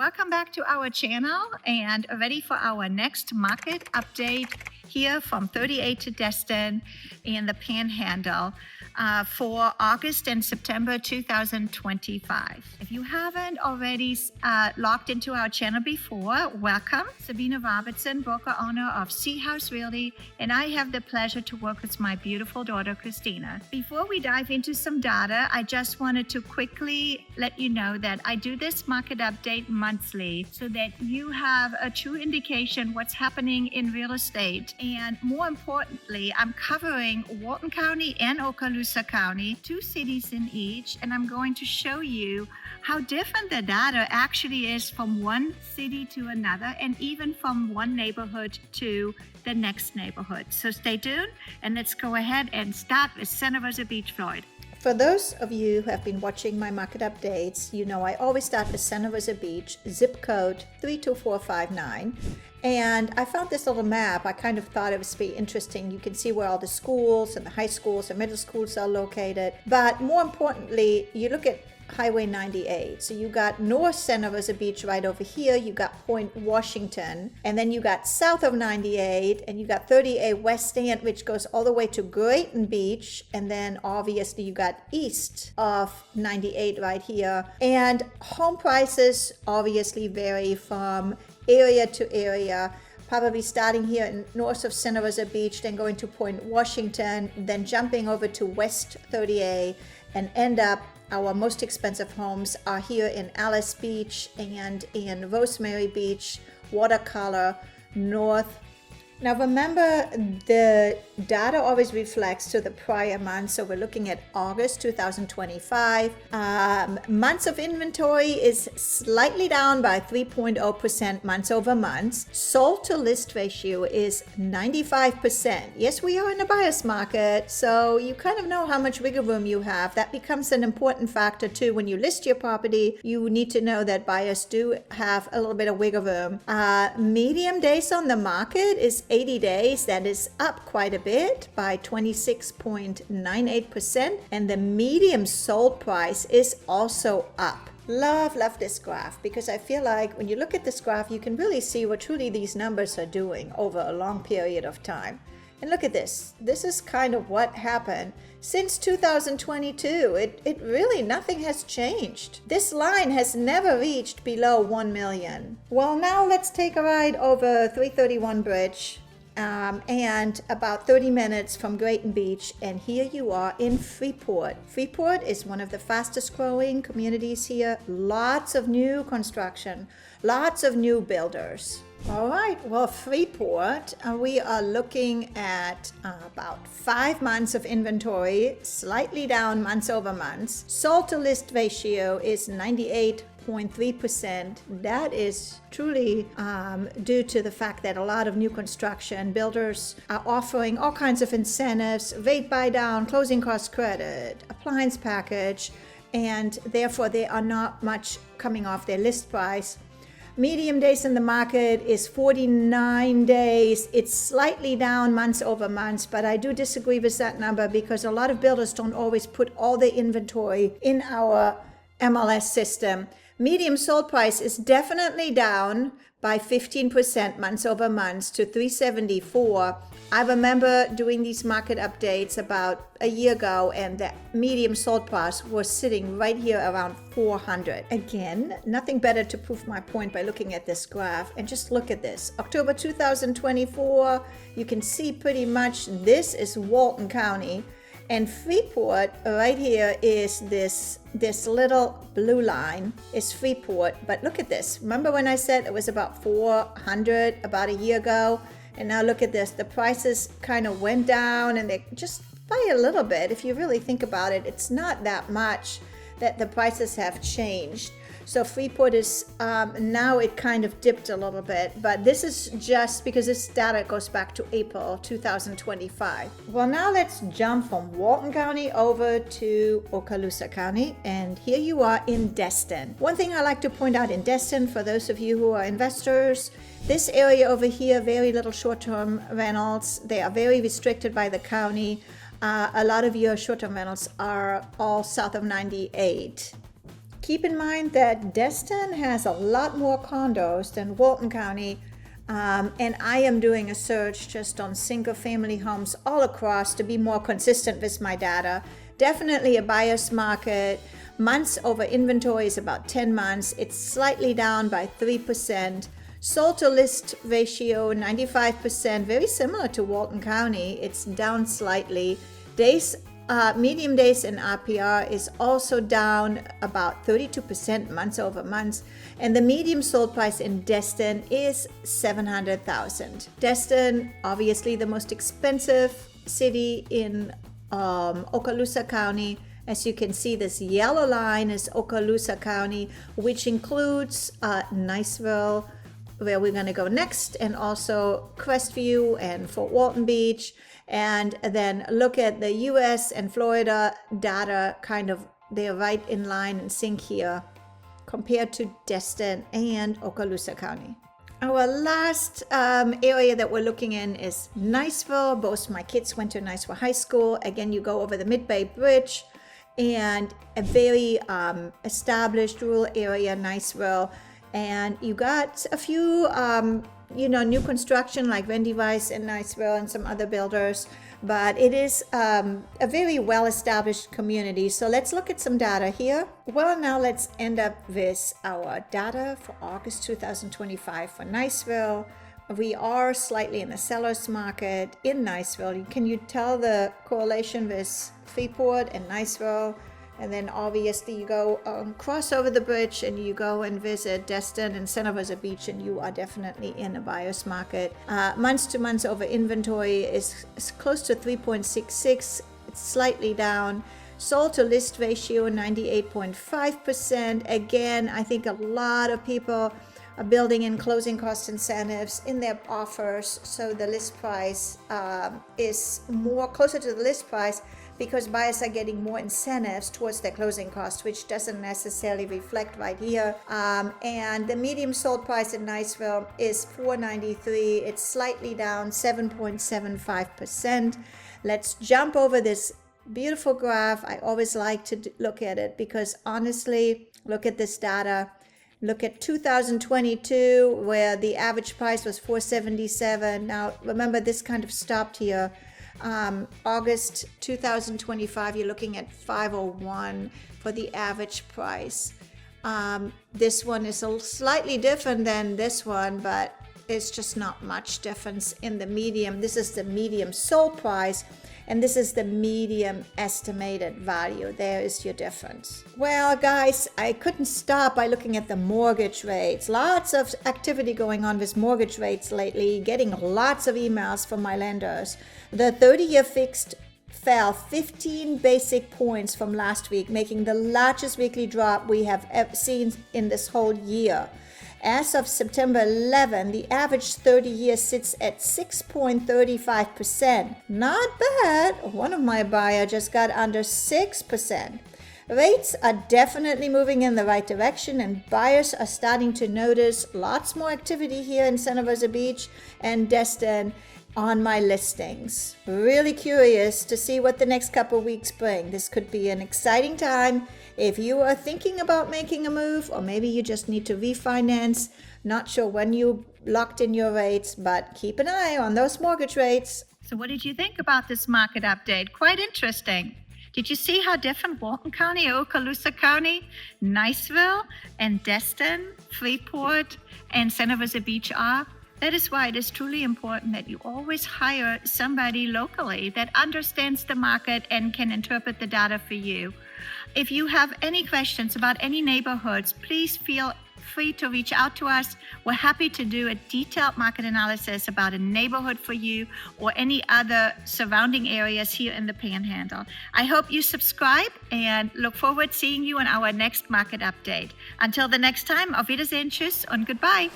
Welcome back to our channel and ready for our next market update here from 38 to Destin in the Panhandle for August and September 2025. If you haven't already logged into our channel before, welcome. Sabina Robertson, broker owner of Haus Realty, and I have the pleasure to work with my beautiful daughter, Christina. Before we dive into some data, I just wanted to quickly let you know that I do this market update monthly so that you have a true indication what's happening in real estate. And more importantly, I'm covering Walton County and Okaloosa County, two cities in each, and I'm going to show you how different the data actually is from one city to another and even from one neighborhood to the next neighborhood. So stay tuned and let's go ahead and start with Santa Rosa Beach, Florida. For those of you who have been watching my market updates, you know I always start with Santa Rosa Beach, zip code 32459. And I found this little map. I kind of thought it was pretty interesting. You can see where all the schools and the high schools and middle schools are located. But more importantly, you look at Highway 98. So you got North Santa Rosa Beach right over here. You got Point Washington. And then you got south of 98. And you got 38 West End, which goes all the way to Grayton Beach. And then obviously you got east of 98 right here. And home prices obviously vary from area to area, probably starting here in north of Santa Rosa Beach, then going to Point Washington, then jumping over to West 38 and end up, our most expensive homes are here in Alice Beach and in Rosemary Beach, Watercolor, North. Now remember, the data always reflects to the prior month, so we're looking at August 2025. Months of inventory is slightly down by 3.0% months over months. Sold to list ratio is 95%. Yes, we are in a buyer's market, so you kind of know how much wiggle room you have. That becomes an important factor too. When you list your property, you need to know that buyers do have a little bit of wiggle room. Medium days on the market is 80 days. That is up quite a bit by 26.98%, and the medium sold price is also up. Love this graph, because I feel like when you look at this graph, you can really see what truly these numbers are doing over a long period of time. And look at this. This is kind of what happened since 2022. It really, nothing has changed. This line has never reached below 1 million. Well, now let's take a ride over 331 Bridge and about 30 minutes from Grayton Beach. And here you are in Freeport. Freeport is one of the fastest growing communities here. Lots of new construction, lots of new builders. All right, well, Freeport, we are looking at about 5 months of inventory, slightly down months over months. Sold to list ratio is 98.3%. That is truly due to the fact that a lot of new construction builders are offering all kinds of incentives, rate buy down, closing cost credit, appliance package, and therefore they are not much coming off their list price. Medium days in the market is 49 days. It's slightly down months over months, but I do disagree with that number because a lot of builders don't always put all the inventory in our MLS system. Medium sold price is definitely down by 15% months over months to 374. I remember doing these market updates about a year ago, and the medium sold price was sitting right here around 400. Again, nothing better to prove my point by looking at this graph. And just look at this. October 2024, you can see pretty much this is Walton County. And Freeport right here is this little blue line is Freeport. But look at this. Remember when I said it was about 400 about a year ago? And now look at this. The prices kind of went down, and they just by a little bit. If you really think about it, it's not that much that the prices have changed. So Freeport is, now it kind of dipped a little bit, but this is just because this data goes back to April 2025. Well, now let's jump from Walton County over to Okaloosa County, and here you are in Destin. One thing I like to point out in Destin, for those of you who are investors, this area over here, very little short-term rentals. They are very restricted by the county. A lot of your short-term rentals are all south of 98. Keep in mind that Destin has a lot more condos than Walton County. And I am doing a search just on single family homes all across to be more consistent with my data. Definitely a buyer's market. Months over inventory is about 10 months. It's slightly down by 3%. Sold to list ratio 95%, very similar to Walton County. It's down slightly. Medium days in RPR is also down about 32% months over months, and the medium sold price in Destin is $700,000. Destin, obviously the most expensive city in Okaloosa County. As you can see, this yellow line is Okaloosa County, which includes Niceville, where we're going to go next, and also Crestview and Fort Walton Beach. And then look at the US and Florida data, kind of they're right in line and sync here compared to Destin and Okaloosa County. Our last area that we're looking in is Niceville. Both my kids went to Niceville High School. Again, you go over the Mid-Bay Bridge, and a very established rural area, Niceville. And you got a few new construction like Wendy Weiss in Niceville and some other builders, but it is a very well-established community. So let's look at some data here. Well, now let's end up with our data for August 2025 for Niceville. We are slightly in the seller's market in Niceville. Can you tell the correlation with Freeport and Niceville? And then obviously you go cross over the bridge and you go and visit Destin and Santa Rosa Beach, and you are definitely in a buyer's market. Months to months over inventory is close to 3.66. It's slightly down. Sold to list ratio 98.5%. Again, I think a lot of people are building in closing cost incentives in their offers, so the list price is more closer to the list price, because buyers are getting more incentives towards their closing cost, which doesn't necessarily reflect right here. And the medium sold price in Niceville is $493. It's slightly down 7.75%. Let's jump over this beautiful graph. I always like to look at it because honestly, look at this data. Look at 2022, where the average price was $477. Now, remember, this kind of stopped here. August 2025, you're looking at $501 for the average price. This one is slightly different than this one, but it's just not much difference in the medium. This is the medium sold price, and this is the medium estimated value. There is your difference. Well, guys, I couldn't stop by looking at the mortgage rates. Lots of activity going on with mortgage rates lately, getting lots of emails from my lenders. The 30-year fixed fell 15 basic points from last week, making the largest weekly drop we have ever seen in this whole year. As of September 11, the average 30-year sits at 6.35%. Not bad. One of my buyers just got under 6%. Rates are definitely moving in the right direction, and buyers are starting to notice lots more activity here in Santa Rosa Beach and Destin on my listings. Really curious to see what the next couple weeks bring. This could be an exciting time if you are thinking about making a move, or maybe you just need to refinance. Not sure when you locked in your rates, but keep an eye on those mortgage rates. So what did you think about this market update? Quite interesting. Did you see how different Walton County, Okaloosa County, Niceville, and Destin, Freeport, and Santa Rosa Beach are? That is why it is truly important that you always hire somebody locally that understands the market and can interpret the data for you. If you have any questions about any neighborhoods, please feel free to reach out to us. We're happy to do a detailed market analysis about a neighborhood for you or any other surrounding areas here in the Panhandle. I hope you subscribe and look forward to seeing you in our next market update. Until the next time, auf Wiedersehen, tschüss, and goodbye.